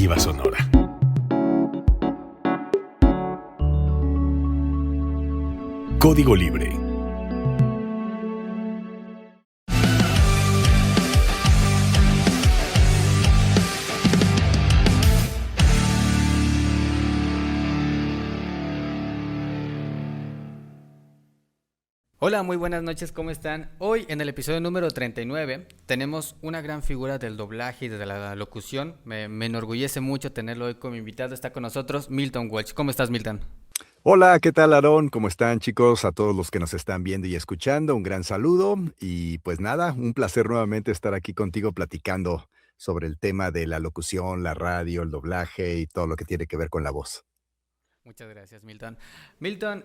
Alternativa Sonora. Código Libre. Hola, muy buenas noches, ¿cómo están? Hoy en el episodio número 39 tenemos una gran figura del doblaje y de la locución. Me enorgullece mucho tenerlo hoy como invitado. Está con nosotros Milton Walsh. ¿Cómo estás, Milton? Hola, ¿qué tal, Aarón? ¿Cómo están, chicos? A todos los que nos están viendo y escuchando, un gran saludo. Y pues nada, un placer nuevamente estar aquí contigo platicando sobre el tema de la locución, la radio, el doblaje y todo lo que tiene que ver con la voz. Muchas gracias, Milton. Milton,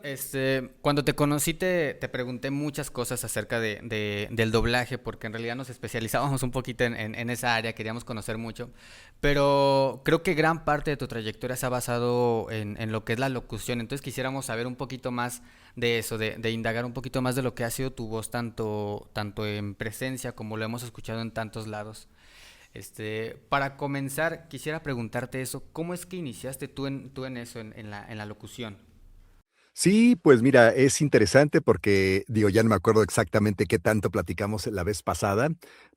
cuando te conocí te pregunté muchas cosas acerca del doblaje, porque en realidad nos especializábamos un poquito en esa área, queríamos conocer mucho, pero creo que gran parte de tu trayectoria se ha basado en lo que es la locución, entonces quisiéramos saber un poquito más de eso, de indagar un poquito más de lo que ha sido tu voz, tanto en presencia como lo hemos escuchado en tantos lados. Para comenzar, quisiera preguntarte eso, ¿cómo es que iniciaste tú en eso, en la locución? Sí, pues mira, es interesante porque, digo, ya no me acuerdo exactamente qué tanto platicamos la vez pasada,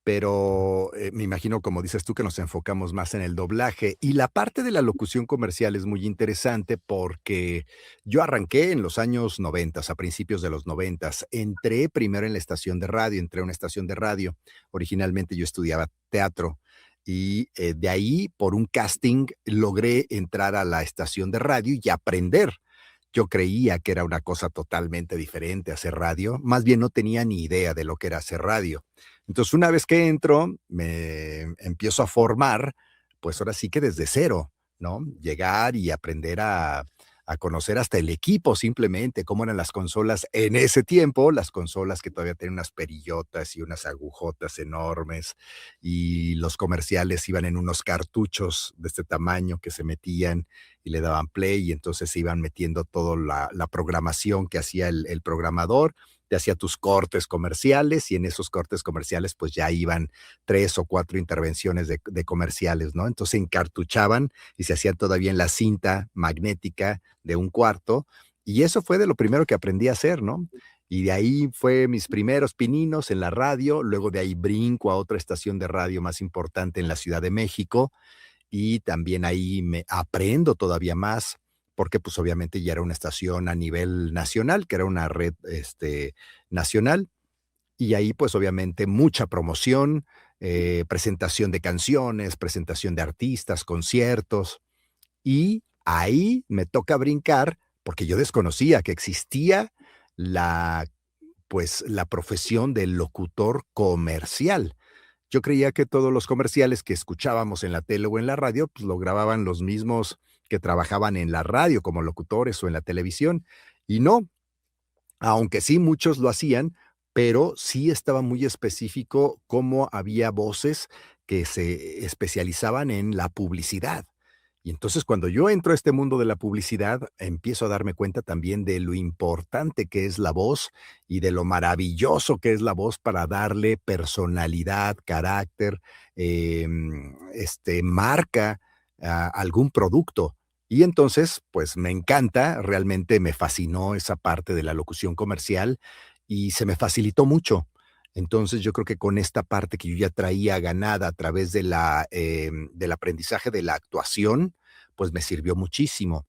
pero me imagino, como dices tú, que nos enfocamos más en el doblaje. Y la parte de la locución comercial es muy interesante porque yo arranqué en los años 90, a principios de los 90. Entré primero en la estación de radio, entré a una estación de radio. Originalmente yo estudiaba teatro. Y de ahí, por un casting, logré entrar a la estación de radio y aprender. Yo creía que era una cosa totalmente diferente hacer radio, más bien no tenía ni idea de lo que era hacer radio. Entonces, una vez que entro, me empiezo a formar, pues ahora sí que desde cero, ¿no? Llegar y aprender a conocer hasta el equipo simplemente, cómo eran las consolas en ese tiempo, las consolas que todavía tenían unas perillotas y unas agujotas enormes, y los comerciales iban en unos cartuchos de este tamaño que se metían y le daban play y entonces se iban metiendo toda la programación que hacía el programador, te hacía tus cortes comerciales y en esos cortes comerciales pues ya iban 3 o 4 intervenciones de comerciales, ¿no? Entonces se encartuchaban y se hacían todavía en la cinta magnética de un cuarto y eso fue de lo primero que aprendí a hacer, ¿no? Y de ahí fue mis primeros pininos en la radio, luego de ahí brinco a otra estación de radio más importante en la Ciudad de México, y también ahí me aprendo todavía más, porque pues obviamente ya era una estación a nivel nacional, que era una red nacional, y ahí pues obviamente mucha promoción, presentación de canciones, presentación de artistas, conciertos, y ahí me toca brincar, porque yo desconocía que existía la, pues, la profesión del locutor comercial. Yo creía que todos los comerciales que escuchábamos en la tele o en la radio, pues lo grababan los mismos que trabajaban en la radio como locutores o en la televisión. Y no, aunque sí muchos lo hacían, pero sí estaba muy específico cómo había voces que se especializaban en la publicidad. Y entonces cuando yo entro a este mundo de la publicidad, empiezo a darme cuenta también de lo importante que es la voz y de lo maravilloso que es la voz para darle personalidad, carácter, marca a algún producto. Y entonces, pues me encanta, realmente me fascinó esa parte de la locución comercial y se me facilitó mucho. Entonces, yo creo que con esta parte que yo ya traía ganada a través de del aprendizaje de la actuación, pues me sirvió muchísimo.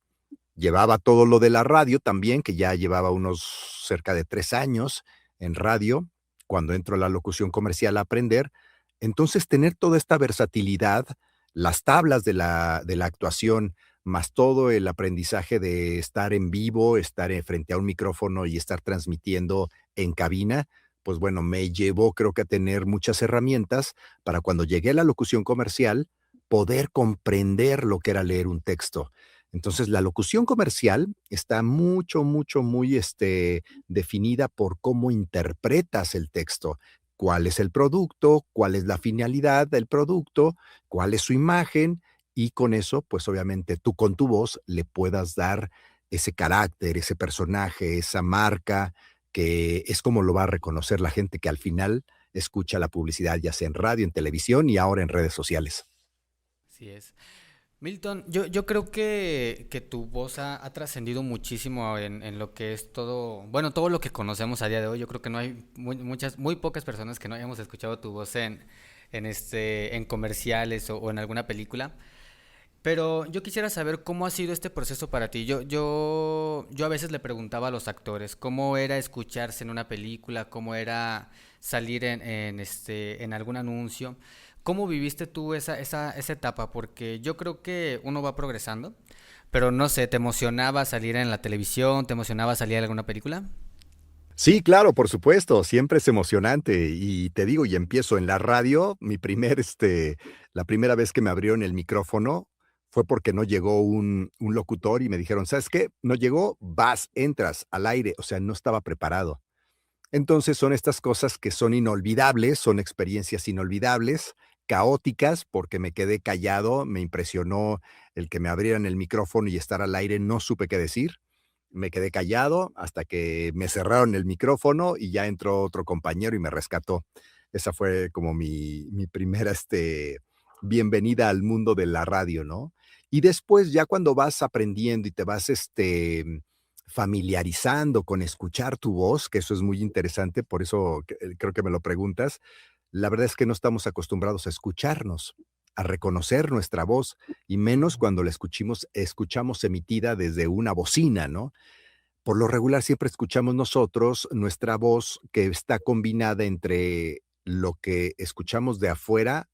Llevaba todo lo de la radio también, que ya llevaba unos cerca de 3 años en radio, cuando entro a la locución comercial a aprender. Entonces, tener toda esta versatilidad, las tablas de la actuación, más todo el aprendizaje de estar en vivo, estar, frente a un micrófono y estar transmitiendo en cabina, pues bueno, me llevó, creo que a tener muchas herramientas para cuando llegué a la locución comercial, poder comprender lo que era leer un texto. Entonces, la locución comercial está muy, definida por cómo interpretas el texto. ¿Cuál es el producto? ¿Cuál es la finalidad del producto? ¿Cuál es su imagen? Y con eso, pues obviamente tú con tu voz le puedas dar ese carácter, ese personaje, esa marca, que es como lo va a reconocer la gente que al final escucha la publicidad, ya sea en radio, en televisión y ahora en redes sociales. Así es. Milton, yo creo que tu voz ha trascendido muchísimo en lo que es todo, bueno, todo lo que conocemos a día de hoy. Yo creo que no hay muy pocas personas que no hayamos escuchado tu voz en comerciales o en alguna película. Pero yo quisiera saber cómo ha sido este proceso para ti. Yo a veces le preguntaba a los actores cómo era escucharse en una película, cómo era salir en algún anuncio. ¿Cómo viviste tú esa etapa? Porque yo creo que uno va progresando, pero no sé, ¿te emocionaba salir en la televisión? ¿Te emocionaba salir en alguna película? Sí, claro, por supuesto, siempre es emocionante y te digo, y empiezo en la radio, la primera vez que me abrieron el micrófono fue porque no llegó un locutor y me dijeron: "¿Sabes qué? No llegó, vas, entras al aire", o sea, no estaba preparado. Entonces, son estas cosas que son inolvidables, son experiencias inolvidables, caóticas, porque me quedé callado, me impresionó el que me abrieran el micrófono y estar al aire, no supe qué decir. Me quedé callado hasta que me cerraron el micrófono y ya entró otro compañero y me rescató. Esa fue como mi primera, bienvenida al mundo de la radio, ¿no? Y después, ya cuando vas aprendiendo y te vas, familiarizando con escuchar tu voz, que eso es muy interesante, por eso creo que me lo preguntas. La verdad es que no estamos acostumbrados a escucharnos, a reconocer nuestra voz, y menos cuando la escuchamos emitida desde una bocina, ¿no? Por lo regular siempre escuchamos nosotros nuestra voz, que está combinada entre lo que escuchamos de afuera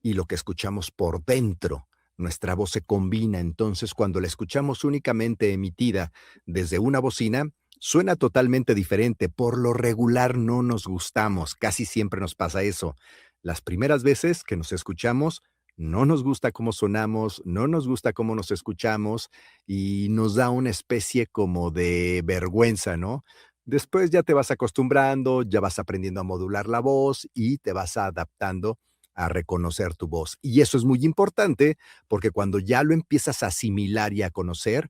y lo que escuchamos por dentro. Nuestra voz se combina, entonces cuando la escuchamos únicamente emitida desde una bocina, suena totalmente diferente. Por lo regular no nos gustamos, casi siempre nos pasa eso. Las primeras veces que nos escuchamos, no nos gusta cómo sonamos, no nos gusta cómo nos escuchamos y nos da una especie como de vergüenza, ¿no? Después ya te vas acostumbrando, ya vas aprendiendo a modular la voz y te vas adaptando a reconocer tu voz. Y eso es muy importante porque cuando ya lo empiezas a asimilar y a conocer,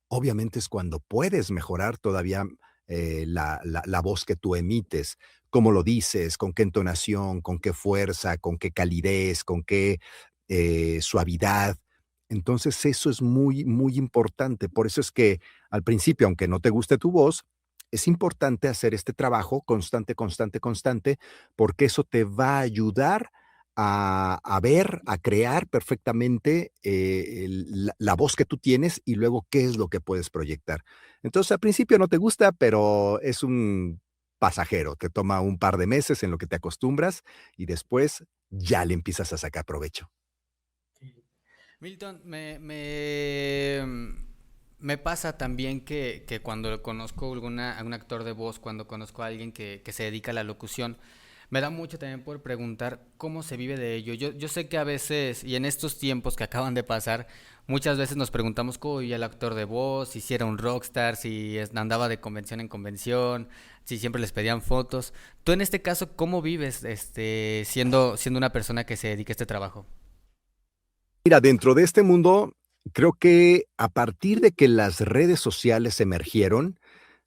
obviamente es cuando puedes mejorar todavía la voz que tú emites, cómo lo dices, con qué entonación, con qué fuerza, con qué calidez, con qué suavidad. Entonces eso es muy, muy importante. Por eso es que al principio, aunque no te guste tu voz, es importante hacer este trabajo constante, constante, constante, porque eso te va a ayudar a ver, a crear perfectamente la voz que tú tienes y luego qué es lo que puedes proyectar. Entonces, al principio no te gusta, pero es un pasajero, te toma un par de meses en lo que te acostumbras y después ya le empiezas a sacar provecho. Milton, me pasa también que cuando conozco algún actor de voz, cuando conozco a alguien que se dedica a la locución, me da mucho también por preguntar cómo se vive de ello. Yo sé que a veces, y en estos tiempos que acaban de pasar, muchas veces nos preguntamos cómo vivía el actor de voz, si era un rockstar, si andaba de convención en convención, si siempre les pedían fotos. Tú en este caso, ¿cómo vives siendo una persona que se dedica a este trabajo? Mira, dentro de este mundo, creo que a partir de que las redes sociales emergieron,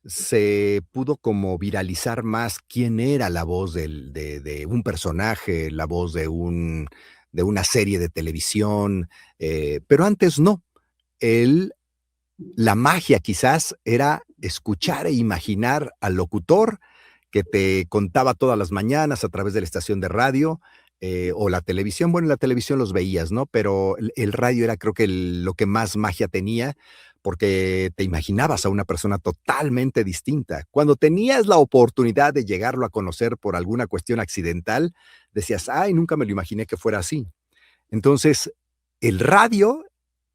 se pudo como viralizar más quién era la voz de un personaje, la voz de una serie de televisión, pero antes no. El La magia quizás era escuchar e imaginar al locutor que te contaba todas las mañanas a través de la estación de radio, o la televisión. Bueno, en la televisión los veías, ¿no? Pero el radio era creo que lo que más magia tenía, porque te imaginabas a una persona totalmente distinta. Cuando tenías la oportunidad de llegarlo a conocer por alguna cuestión accidental, decías: "Ay, nunca me lo imaginé que fuera así". Entonces, el radio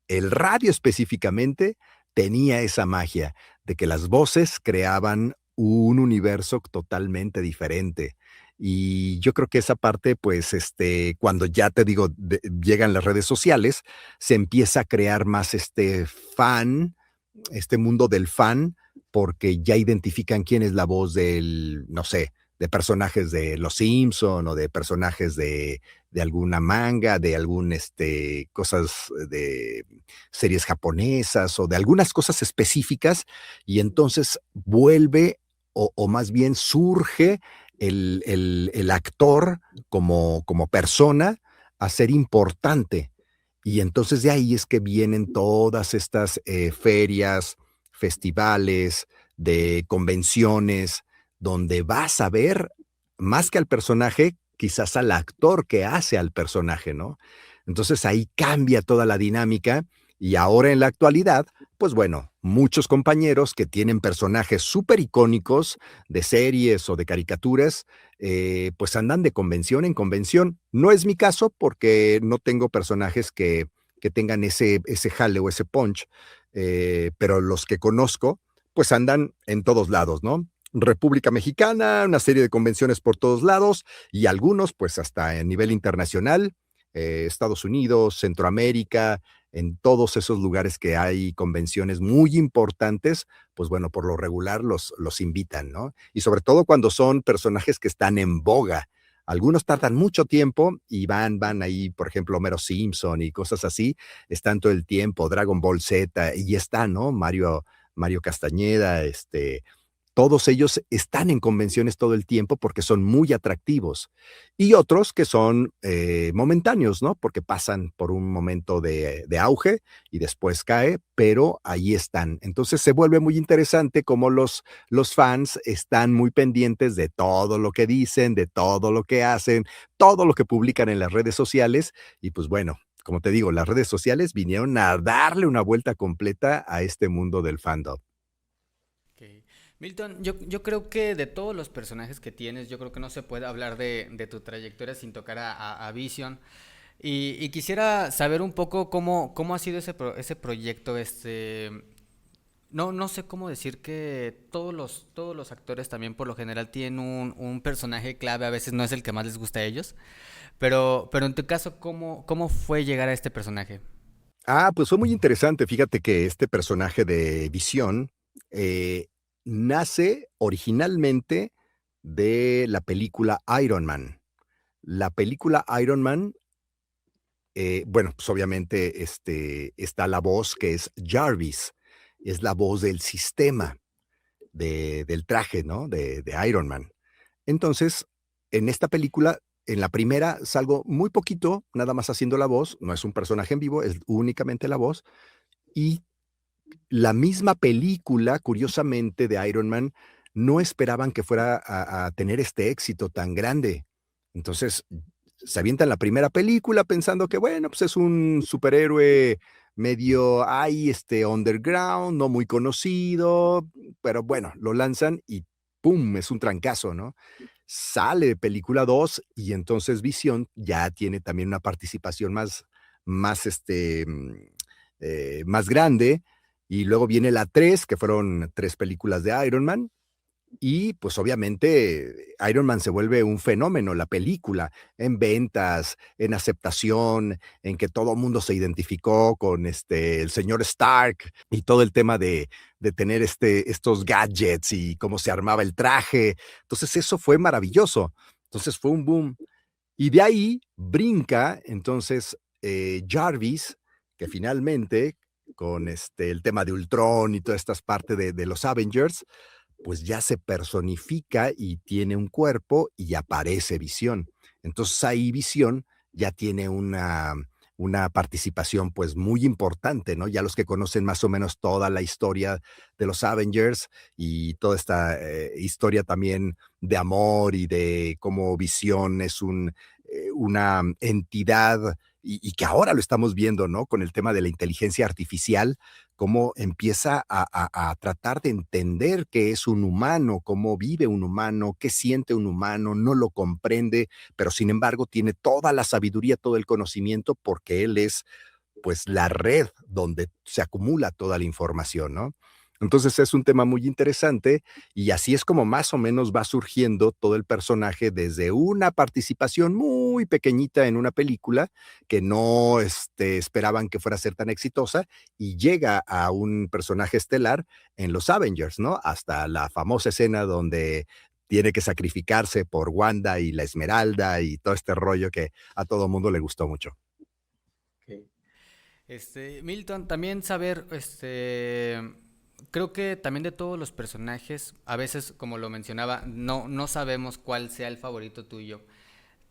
el radio específicamente tenía esa magia de que las voces creaban un universo totalmente diferente. Y yo creo que esa parte, pues, cuando ya te digo, llegan las redes sociales, se empieza a crear más este mundo del fan, porque ya identifican quién es la voz del, no sé, de personajes de Los Simpson o de personajes de alguna manga, de algún, cosas de series japonesas o de algunas cosas específicas, y entonces vuelve o más bien surge el actor como persona a ser importante Y entonces de ahí es que vienen todas estas ferias, festivales, de convenciones, donde vas a ver más que al personaje, quizás al actor que hace al personaje, ¿no? Entonces ahí cambia toda la dinámica y ahora en la actualidad, pues bueno, muchos compañeros que tienen personajes súper icónicos de series o de caricaturas, pues andan de convención en convención. No es mi caso porque no tengo personajes que tengan ese jale o ese punch, pero los que conozco, pues andan en todos lados, ¿no? República Mexicana, una serie de convenciones por todos lados y algunos pues hasta a nivel internacional, Estados Unidos, Centroamérica, en todos esos lugares que hay convenciones muy importantes, pues bueno, por lo regular los invitan, ¿no? Y sobre todo cuando son personajes que están en boga. Algunos tardan mucho tiempo y van ahí, por ejemplo, Homero Simpson y cosas así, están todo el tiempo, Dragon Ball Z, y está, ¿no? Mario Castañeda, todos ellos están en convenciones todo el tiempo porque son muy atractivos. Y otros que son momentáneos, ¿no? Porque pasan por un momento de auge y después cae, pero ahí están. Entonces se vuelve muy interesante cómo los fans están muy pendientes de todo lo que dicen, de todo lo que hacen, todo lo que publican en las redes sociales. Y pues bueno, como te digo, las redes sociales vinieron a darle una vuelta completa a este mundo del fandom. Ok. Milton, yo creo que de todos los personajes que tienes, yo creo que no se puede hablar de tu trayectoria sin tocar a Vision. Y quisiera saber un poco cómo ha sido ese proyecto. No sé cómo decir que todos los actores también por lo general tienen un personaje clave, a veces no es el que más les gusta a ellos, pero en tu caso, ¿cómo fue llegar a este personaje? Pues fue muy interesante. Fíjate que este personaje de Visión eh, nace originalmente de la película Iron Man. La película Iron Man, bueno, pues obviamente está la voz que es Jarvis, es la voz del sistema del traje, ¿no? De Iron Man. Entonces, en esta película, en la primera salgo muy poquito, nada más haciendo la voz, no es un personaje en vivo, es únicamente la voz, y la misma película, curiosamente, de Iron Man, no esperaban que fuera a tener este éxito tan grande. Entonces, se avientan la primera película pensando que, bueno, pues es un superhéroe medio ahí, underground, no muy conocido, pero bueno, lo lanzan y ¡pum! Es un trancazo, ¿no? Sale película 2 y entonces Visión ya tiene también una participación más, más grande, y luego viene la 3 que fueron 3 películas de Iron Man, y pues obviamente Iron Man se vuelve un fenómeno, la película, en ventas, en aceptación, en que todo mundo se identificó con el señor Stark y todo el tema de tener estos gadgets y cómo se armaba el traje. Entonces eso fue maravilloso. Entonces fue un boom. Y de ahí brinca entonces Jarvis, que finalmente, con el tema de Ultron y todas estas partes de los Avengers, pues ya se personifica y tiene un cuerpo y aparece Visión. Entonces ahí Visión ya tiene una participación pues muy importante, ¿no? Ya los que conocen más o menos toda la historia de los Avengers y toda esta historia también de amor y de cómo Visión es una entidad y que ahora lo estamos viendo, ¿no? Con el tema de la inteligencia artificial, cómo empieza a tratar de entender qué es un humano, cómo vive un humano, qué siente un humano, no lo comprende, pero sin embargo tiene toda la sabiduría, todo el conocimiento, porque él es pues la red donde se acumula toda la información, ¿no? Entonces es un tema muy interesante y así es como más o menos va surgiendo todo el personaje desde una participación muy pequeñita en una película que no esperaban que fuera a ser tan exitosa y llega a un personaje estelar en los Avengers, ¿no? Hasta la famosa escena donde tiene que sacrificarse por Wanda y la Esmeralda y todo este rollo que a todo mundo le gustó mucho. Ok. Milton, también saber, creo que también de todos los personajes, a veces, como lo mencionaba, no sabemos cuál sea el favorito tuyo.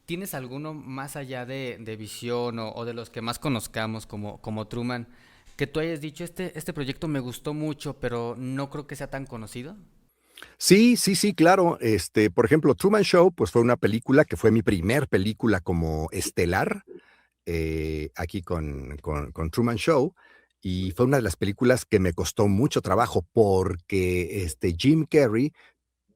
¿tienes alguno más allá de Visión o de los que más conozcamos como Truman, que tú hayas dicho, este proyecto me gustó mucho, pero no creo que sea tan conocido? Sí, sí, sí, claro. Por ejemplo, Truman Show, pues fue una película que fue mi primer película como estelar, aquí con Truman Show, y fue una de las películas que me costó mucho trabajo porque Jim Carrey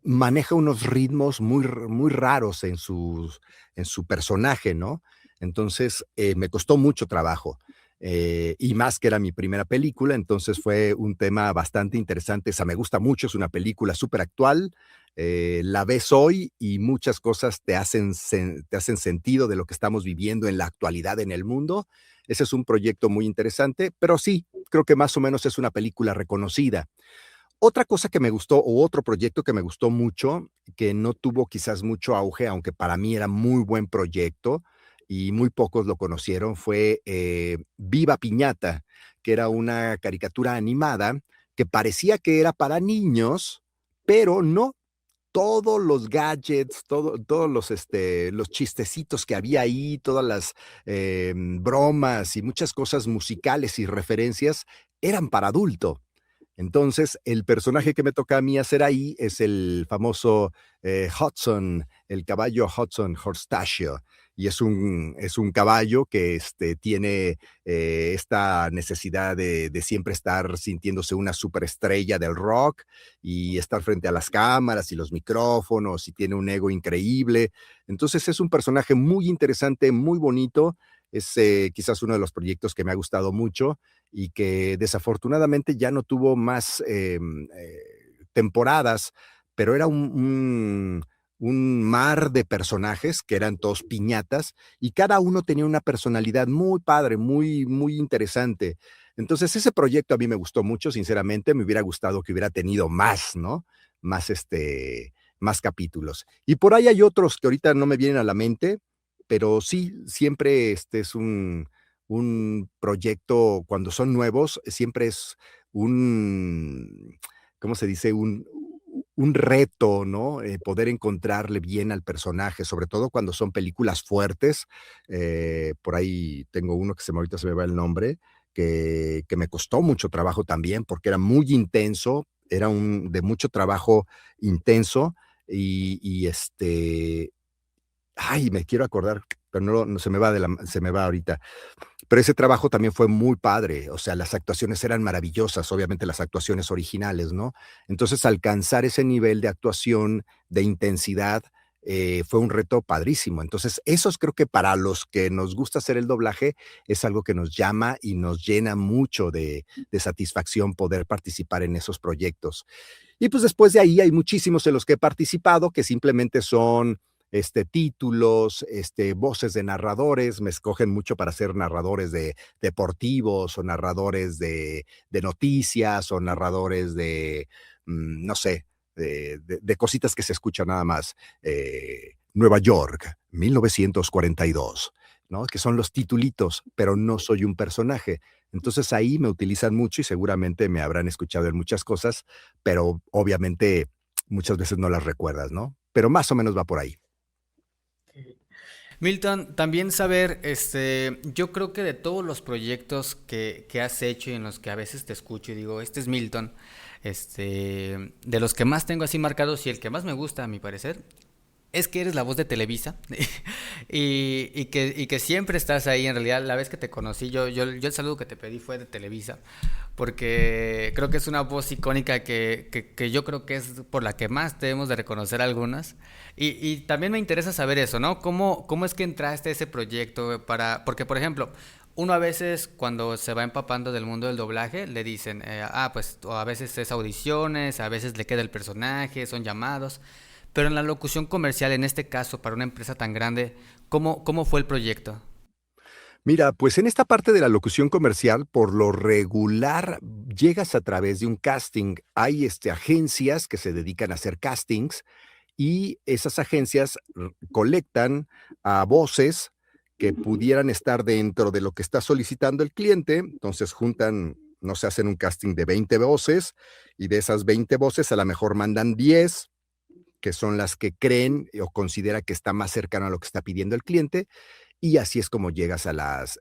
maneja unos ritmos muy raros en su personaje, ¿no? Entonces, me costó mucho trabajo. Y más que era mi primera película, entonces fue un tema bastante interesante. Esa me gusta mucho, es una película súper actual. La ves hoy y muchas cosas te hacen sentido de lo que estamos viviendo en la actualidad en el mundo. Ese es un proyecto muy interesante, pero sí, creo que más o menos es una película reconocida. Otra cosa que me gustó, o otro proyecto que me gustó mucho, que no tuvo quizás mucho auge, aunque para mí era muy buen proyecto y muy pocos lo conocieron, fue Viva Piñata, que era una caricatura animada que parecía que era para niños, pero no. Todos los gadgets, todos los chistecitos que había ahí, todas las bromas y muchas cosas musicales y referencias eran para adulto. Entonces, el personaje que me toca a mí hacer ahí es el famoso Hudson, el caballo Hudson Horstachio. Y es un caballo que tiene esta necesidad de siempre estar sintiéndose una superestrella del rock y estar frente a las cámaras y los micrófonos y tiene un ego increíble. Entonces es un personaje muy interesante, muy bonito. Es quizás uno de los proyectos que me ha gustado mucho y que desafortunadamente ya no tuvo más temporadas, pero era un mar de personajes que eran todos piñatas y cada uno tenía una personalidad muy padre, muy interesante. Entonces ese proyecto a mí me gustó mucho, sinceramente, me hubiera gustado que hubiera tenido más, ¿no? Más más capítulos. Y por ahí hay otros que ahorita no me vienen a la mente, pero sí, siempre este es un proyecto, cuando son nuevos, siempre es un, ¿cómo se dice? Un reto, ¿no? Poder encontrarle bien al personaje, sobre todo cuando son películas fuertes. Por ahí tengo uno que ahorita se me va el nombre, que me costó mucho trabajo también, porque era muy intenso, era de mucho trabajo intenso, y ay, me quiero acordar, pero no se me va se me va ahorita. Pero ese trabajo también fue muy padre, o sea, las actuaciones eran maravillosas, obviamente las actuaciones originales, ¿no? Entonces, alcanzar ese nivel de actuación, de intensidad, fue un reto padrísimo. Entonces, esos creo que para los que nos gusta hacer el doblaje, es algo que nos llama y nos llena mucho de satisfacción poder participar en esos proyectos. Y pues después de ahí hay muchísimos en los que he participado que simplemente son títulos, voces de narradores, me escogen mucho para ser narradores de deportivos o narradores de noticias o narradores no sé, de cositas que se escuchan nada más. Nueva York, 1942, ¿no? Que son los titulitos, pero no soy un personaje. Entonces ahí me utilizan mucho y seguramente me habrán escuchado en muchas cosas, pero obviamente muchas veces no las recuerdas, ¿no? Pero más o menos va por ahí. Milton, también saber, yo creo que de todos los proyectos que has hecho y en los que a veces te escucho y digo, este es Milton, de los que más tengo así marcados y el que más me gusta, a mi parecer, es que eres la voz de Televisa y que siempre estás ahí. En realidad, la vez que te conocí, yo el saludo que te pedí fue de Televisa, porque creo que es una voz icónica que yo creo que es por la que más debemos de reconocer algunas. Y también me interesa saber eso, ¿no? ¿Cómo es que entraste a ese proyecto? Porque, por ejemplo, uno a veces cuando se va empapando del mundo del doblaje le dicen, pues o a veces es audiciones, a veces le queda el personaje, son llamados. Pero en la locución comercial, en este caso, para una empresa tan grande, ¿cómo fue el proyecto? Mira, pues en esta parte de la locución comercial, por lo regular, llegas a través de un casting. Hay agencias que se dedican a hacer castings y esas agencias colectan a voces que pudieran estar dentro de lo que está solicitando el cliente. Entonces juntan, no sé, hacen un casting de 20 voces y de esas 20 voces a lo mejor mandan 10 que son las que creen o considera que está más cercano a lo que está pidiendo el cliente, y así es como llegas a las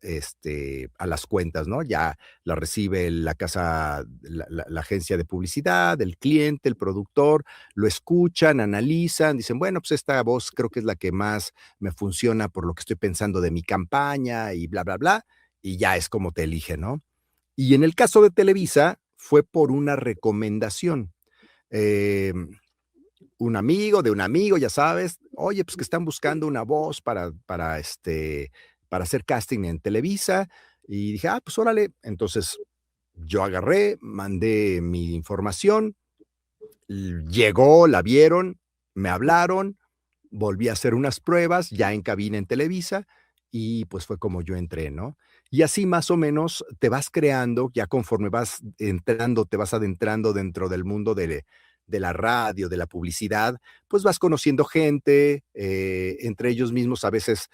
cuentas, ¿no? Ya la recibe la casa, la agencia de publicidad, el cliente, el productor, lo escuchan, analizan, dicen, bueno, pues esta voz creo que es la que más me funciona por lo que estoy pensando de mi campaña y bla, bla, bla, y ya es como te eligen, ¿no? Y en el caso de Televisa fue por una recomendación. Em, un amigo de un amigo, ya sabes, oye, pues que están buscando una voz para hacer casting en Televisa. Y dije, ah, pues órale. Entonces yo agarré, mandé mi información, llegó, la vieron, me hablaron, volví a hacer unas pruebas ya en cabina en Televisa y pues fue como yo entré, ¿no? Y así más o menos te vas creando, ya conforme vas entrando, te vas adentrando dentro del mundo de la radio, de la publicidad, pues vas conociendo gente, entre ellos mismos a veces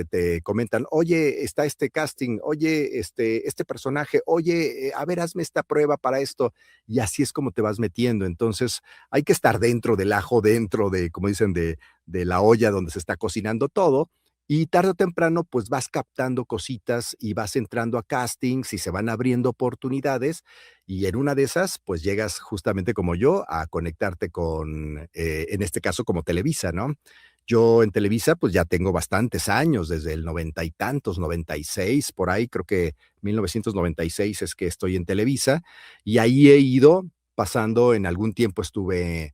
te comentan, oye, está este casting, oye, este personaje, oye, a ver, hazme esta prueba para esto, y así es como te vas metiendo. Entonces, hay que estar dentro del ajo, dentro de, como dicen, de la olla donde se está cocinando todo, y tarde o temprano, pues vas captando cositas y vas entrando a castings y se van abriendo oportunidades. Y en una de esas, pues llegas justamente como yo a conectarte con, en este caso, como Televisa, ¿no? Yo en Televisa, pues ya tengo bastantes años, desde el 90 y tantos, 96, por ahí, creo que 1996 es que estoy en Televisa, y ahí he ido pasando, en algún tiempo estuve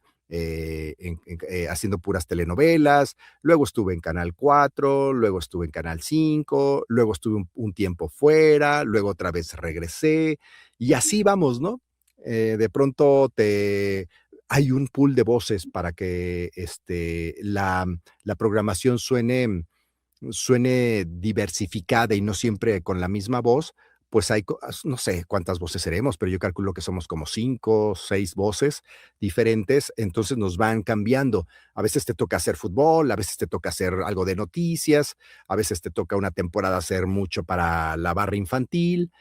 haciendo puras telenovelas, luego estuve en Canal 4, luego estuve en Canal 5, luego estuve un tiempo fuera, luego otra vez regresé, y así vamos, ¿no? De pronto hay un pool de voces para que la programación suene diversificada y no siempre con la misma voz, pues hay, no sé cuántas voces seremos, pero yo calculo que somos como 5, 6 voces diferentes, entonces nos van cambiando. A veces te toca hacer fútbol, a veces te toca hacer algo de noticias, a veces te toca una temporada hacer mucho para la barra infantil.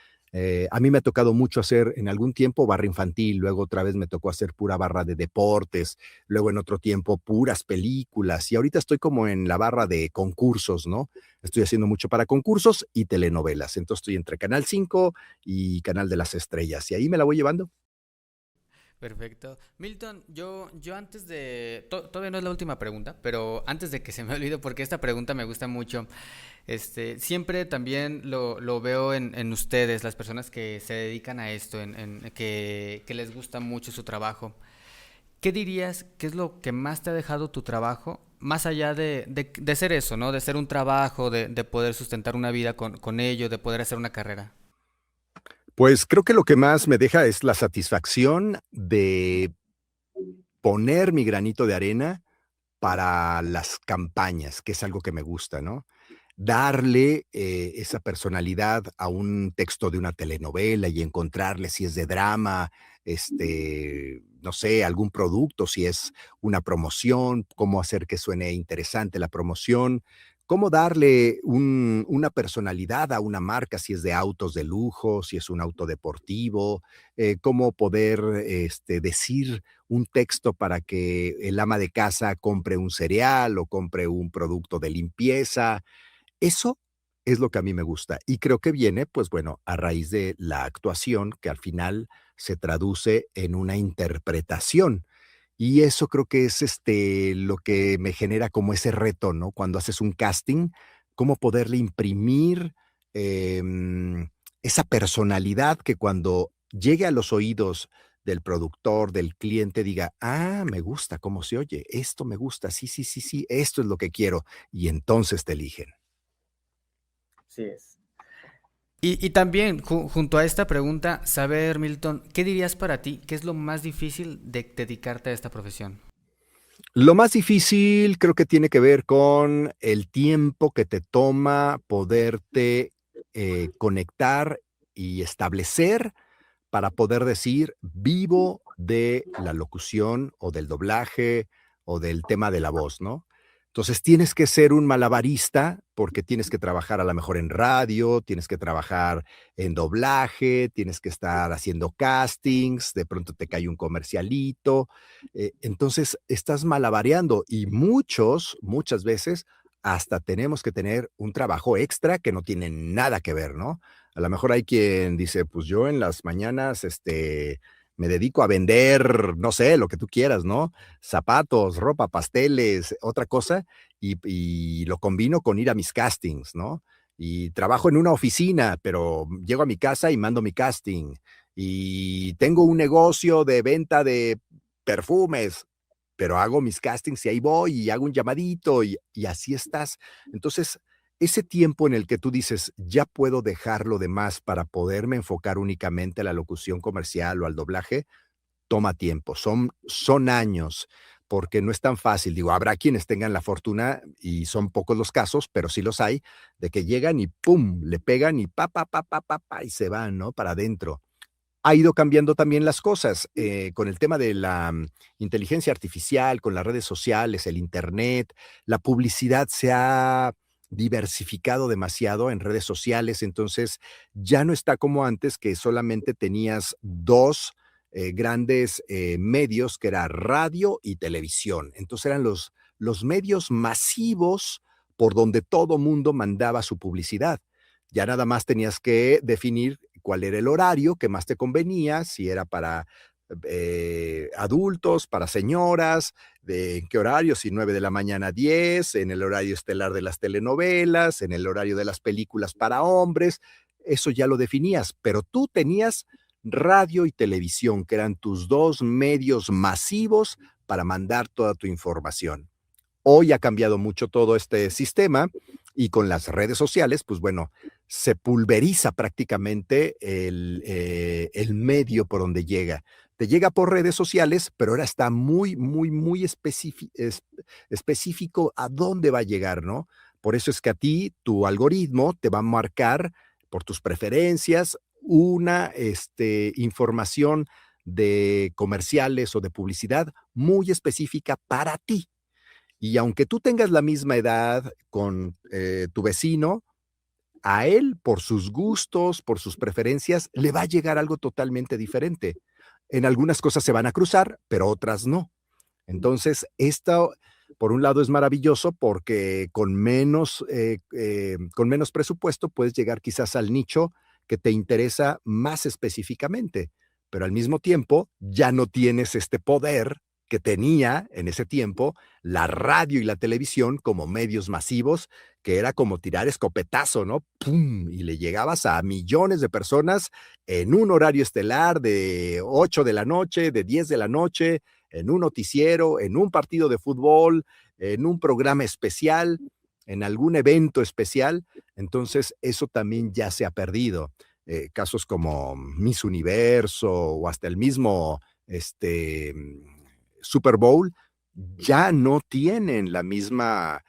A mí me ha tocado mucho hacer en algún tiempo barra infantil, luego otra vez me tocó hacer pura barra de deportes, luego en otro tiempo puras películas, y ahorita estoy como en la barra de concursos, ¿no? Estoy haciendo mucho para concursos y telenovelas, entonces estoy entre Canal 5 y Canal de las Estrellas, y ahí me la voy llevando. Perfecto. Milton, yo antes de... todavía no es la última pregunta, pero antes de que se me olvide, porque esta pregunta me gusta mucho, siempre también lo veo en ustedes, las personas que se dedican a esto, que les gusta mucho su trabajo. ¿Qué dirías que es lo que más te ha dejado tu trabajo, más allá de ser eso, ¿no? De ser un trabajo, de poder sustentar una vida con ello, de poder hacer una carrera. Pues creo que lo que más me deja es la satisfacción de poner mi granito de arena para las campañas, que es algo que me gusta, ¿no? Darle esa personalidad a un texto de una telenovela y encontrarle si es de drama, no sé, algún producto, si es una promoción, cómo hacer que suene interesante la promoción, cómo darle una personalidad a una marca, si es de autos de lujo, si es un auto deportivo, cómo poder decir un texto para que el ama de casa compre un cereal o compre un producto de limpieza. Eso es lo que a mí me gusta y creo que viene, pues bueno, a raíz de la actuación que al final se traduce en una interpretación. Y eso creo que es, lo que me genera como ese reto, ¿no? Cuando haces un casting, cómo poderle imprimir, em, esa personalidad que cuando llegue a los oídos del productor, del cliente, diga: "Ah, me gusta cómo se oye, esto me gusta, sí, sí, sí, sí, esto es lo que quiero", y entonces te eligen. Así es. Y también, junto a esta pregunta, saber, Milton, ¿qué dirías para ti? ¿Qué es lo más difícil de dedicarte a esta profesión? Lo más difícil creo que tiene que ver con el tiempo que te toma poderte, conectar y establecer para poder decir: "Vivo de la locución, o del doblaje, o del tema de la voz", ¿no? Entonces tienes que ser un malabarista porque tienes que trabajar a lo mejor en radio, tienes que trabajar en doblaje, tienes que estar haciendo castings, de pronto te cae un comercialito, entonces estás malabareando y muchas veces hasta tenemos que tener un trabajo extra que no tiene nada que ver, ¿no? A lo mejor hay quien dice, pues yo en las mañanas, me dedico a vender, no sé, lo que tú quieras, ¿no? Zapatos, ropa, pasteles, otra cosa, y lo combino con ir a mis castings, ¿no? Y trabajo en una oficina, pero llego a mi casa y mando mi casting. Y tengo un negocio de venta de perfumes, pero hago mis castings y ahí voy y hago un llamadito y así estás. Entonces, ese tiempo en el que tú dices, ya puedo dejar lo demás para poderme enfocar únicamente a la locución comercial o al doblaje, toma tiempo, son años, porque no es tan fácil. Digo, habrá quienes tengan la fortuna, y son pocos los casos, pero sí los hay, de que llegan y pum, le pegan y pa, y se van, ¿no? Para adentro. Ha ido cambiando también las cosas, con el tema de la inteligencia artificial, con las redes sociales, el Internet, la publicidad se ha diversificado demasiado en redes sociales, entonces ya no está como antes que solamente tenías 2 grandes, medios, que era radio y televisión. Entonces eran los medios masivos por donde todo mundo mandaba su publicidad. Ya nada más tenías que definir cuál era el horario que más te convenía, si era para adultos, para señoras, de en qué horario, si 9 de la mañana a 10, en el horario estelar de las telenovelas, en el horario de las películas para hombres, eso ya lo definías, pero tú tenías radio y televisión, que eran tus 2 medios masivos para mandar toda tu información. Hoy ha cambiado mucho todo este sistema y con las redes sociales, pues bueno, se pulveriza prácticamente el medio por donde llega. Te llega por redes sociales, pero ahora está muy específico a dónde va a llegar, ¿no? Por eso es que a ti, tu algoritmo te va a marcar por tus preferencias una información de comerciales o de publicidad muy específica para ti. Y aunque tú tengas la misma edad con tu vecino, a él, por sus gustos, por sus preferencias, le va a llegar algo totalmente diferente. En algunas cosas se van a cruzar, pero otras no. Entonces, esto, por un lado, es maravilloso porque con menos presupuesto puedes llegar quizás al nicho que te interesa más específicamente, pero al mismo tiempo ya no tienes este poder que tenía en ese tiempo la radio y la televisión como medios masivos, que era como tirar escopetazo, ¿no? ¡Pum! Y le llegabas a millones de personas en un horario estelar de 8 de la noche, de 10 de la noche, en un noticiero, en un partido de fútbol, en un programa especial, en algún evento especial. Entonces, eso también ya se ha perdido. Casos como Miss Universo o hasta el mismo Super Bowl ya no tienen la misma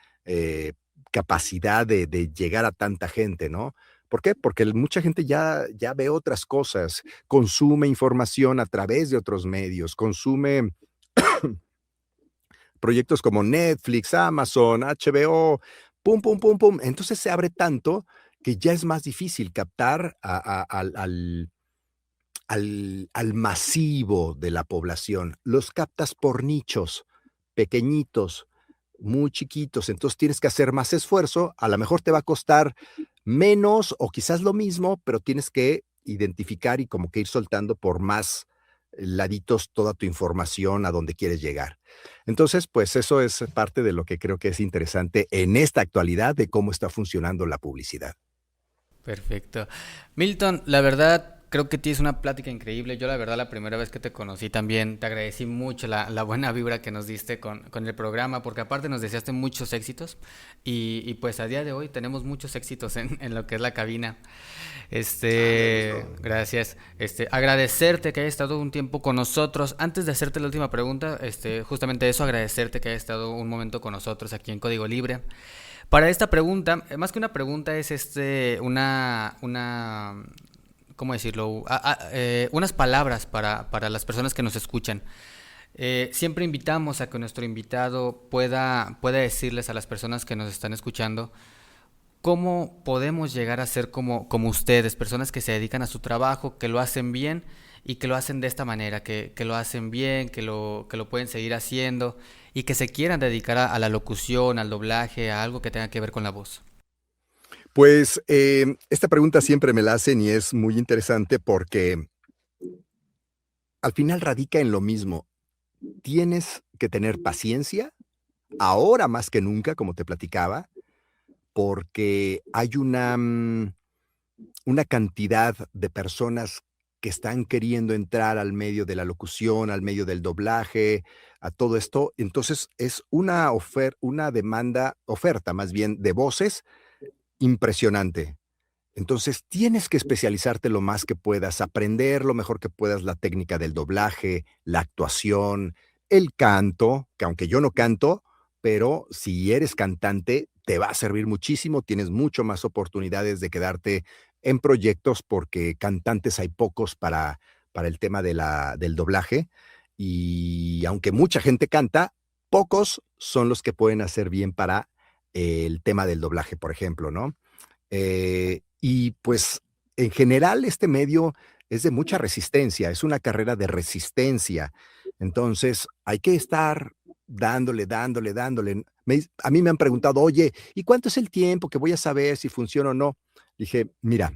capacidad de llegar a tanta gente, ¿no? ¿Por qué? Porque mucha gente ya ve otras cosas, consume información a través de otros medios, consume proyectos como Netflix, Amazon, HBO, pum, pum, pum, pum. Entonces se abre tanto que ya es más difícil captar al masivo de la población. Los captas por nichos pequeñitos, muy chiquitos, entonces tienes que hacer más esfuerzo, a lo mejor te va a costar menos o quizás lo mismo, pero tienes que identificar y como que ir soltando por más laditos toda tu información a donde quieres llegar. Entonces, pues eso es parte de lo que creo que es interesante en esta actualidad de cómo está funcionando la publicidad. Perfecto. Milton, la verdad, creo que tienes una plática increíble. Yo, la verdad, la primera vez que te conocí también, te agradecí mucho la buena vibra que nos diste con el programa, porque aparte nos deseaste muchos éxitos y pues a día de hoy tenemos muchos éxitos en lo que es la cabina. Gracias. Agradecerte que hayas estado un tiempo con nosotros. Antes de hacerte la última pregunta, justamente eso, agradecerte que hayas estado un momento con nosotros aquí en Código Libre. Para esta pregunta, más que una pregunta, es ¿cómo decirlo? Unas palabras para las personas que nos escuchan. Siempre invitamos a que nuestro invitado pueda decirles a las personas que nos están escuchando cómo podemos llegar a ser como ustedes, personas que se dedican a su trabajo, que lo hacen bien y que lo hacen de esta manera, que lo hacen bien, que lo pueden seguir haciendo y que se quieran dedicar a la locución, al doblaje, a algo que tenga que ver con la voz. Pues esta pregunta siempre me la hacen y es muy interesante porque al final radica en lo mismo. Tienes que tener paciencia, ahora más que nunca, como te platicaba, porque hay una cantidad de personas que están queriendo entrar al medio de la locución, al medio del doblaje, a todo esto. Entonces es una demanda, oferta más bien, de voces impresionante. Entonces tienes que especializarte lo más que puedas, aprender lo mejor que puedas la técnica del doblaje, la actuación, el canto, que aunque yo no canto, pero si eres cantante, te va a servir muchísimo, tienes mucho más oportunidades de quedarte en proyectos porque cantantes hay pocos para el tema del doblaje. Y aunque mucha gente canta, pocos son los que pueden hacer bien para el tema del doblaje, por ejemplo, ¿no? Y pues en general este medio es de mucha resistencia, es una carrera de resistencia. Entonces hay que estar dándole, dándole, dándole. A mí me han preguntado, oye, ¿y cuánto es el tiempo que voy a saber si funciona o no? Dije, mira,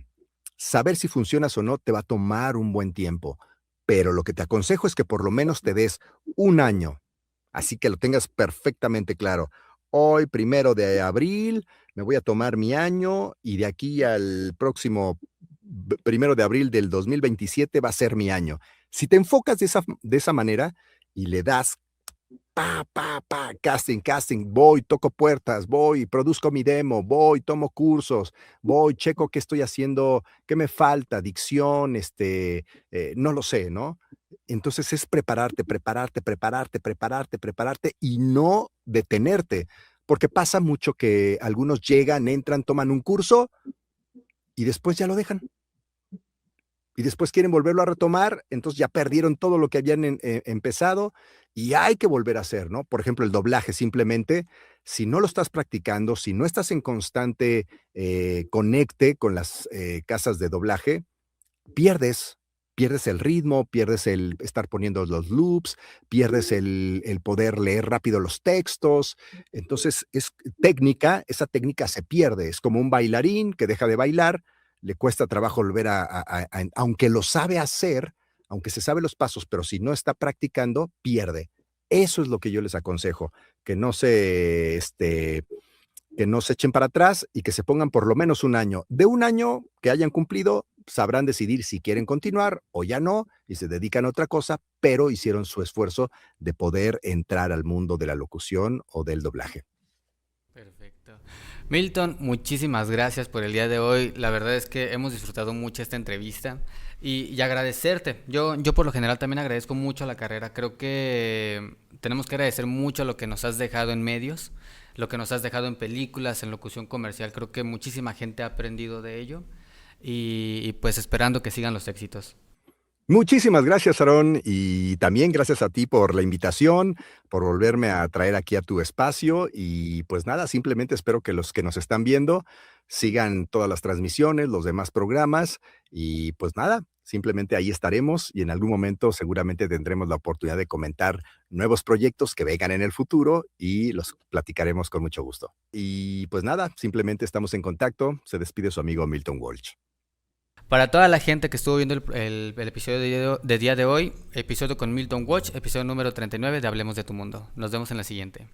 saber si funcionas o no te va a tomar un buen tiempo, pero lo que te aconsejo es que por lo menos te des un año, así que lo tengas perfectamente claro. Hoy, 1 de abril, me voy a tomar mi año y de aquí al próximo 1 de abril del 2027 va a ser mi año. Si te enfocas de esa manera y le das casting, casting, voy, toco puertas, voy, produzco mi demo, voy, tomo cursos, voy, checo qué estoy haciendo, qué me falta, dicción, no lo sé, ¿no? Entonces es prepararte, prepararte, prepararte, prepararte, prepararte y no detenerte, porque pasa mucho que algunos llegan, entran, toman un curso y después ya lo dejan y después quieren volverlo a retomar, entonces ya perdieron todo lo que habían empezado y hay que volver a hacer, ¿no? Por ejemplo, el doblaje simplemente, si no lo estás practicando, si no estás en constante conecte con las casas de doblaje, pierdes, pierdes el ritmo, pierdes el estar poniendo los loops, pierdes el poder leer rápido los textos. Entonces, es técnica, esa técnica se pierde. Es como un bailarín que deja de bailar, le cuesta trabajo volver aunque lo sabe hacer, aunque se sabe los pasos, pero si no está practicando, pierde. Eso es lo que yo les aconsejo, que no se echen para atrás y que se pongan por lo menos un año. De un año que hayan cumplido, sabrán decidir si quieren continuar o ya no, y se dedican a otra cosa, pero hicieron su esfuerzo de poder entrar al mundo de la locución o del doblaje. Perfecto. Milton, muchísimas gracias por el día de hoy. La verdad es que hemos disfrutado mucho esta entrevista y agradecerte. Yo por lo general también agradezco mucho a la carrera. Creo que tenemos que agradecer mucho lo que nos has dejado en medios, lo que nos has dejado en películas, en locución comercial. Creo que muchísima gente ha aprendido de ello y pues esperando que sigan los éxitos. Muchísimas gracias, Aarón, y también gracias a ti por la invitación, por volverme a traer aquí a tu espacio y pues nada, simplemente espero que los que nos están viendo sigan todas las transmisiones, los demás programas y pues nada, simplemente ahí estaremos y en algún momento seguramente tendremos la oportunidad de comentar nuevos proyectos que vengan en el futuro y los platicaremos con mucho gusto. Y pues nada, simplemente estamos en contacto. Se despide su amigo Milton Walsh. Para toda la gente que estuvo viendo el episodio de día de hoy, episodio con Milton Watch, episodio número 39 de Hablemos de tu Mundo. Nos vemos en la siguiente.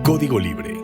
Código Libre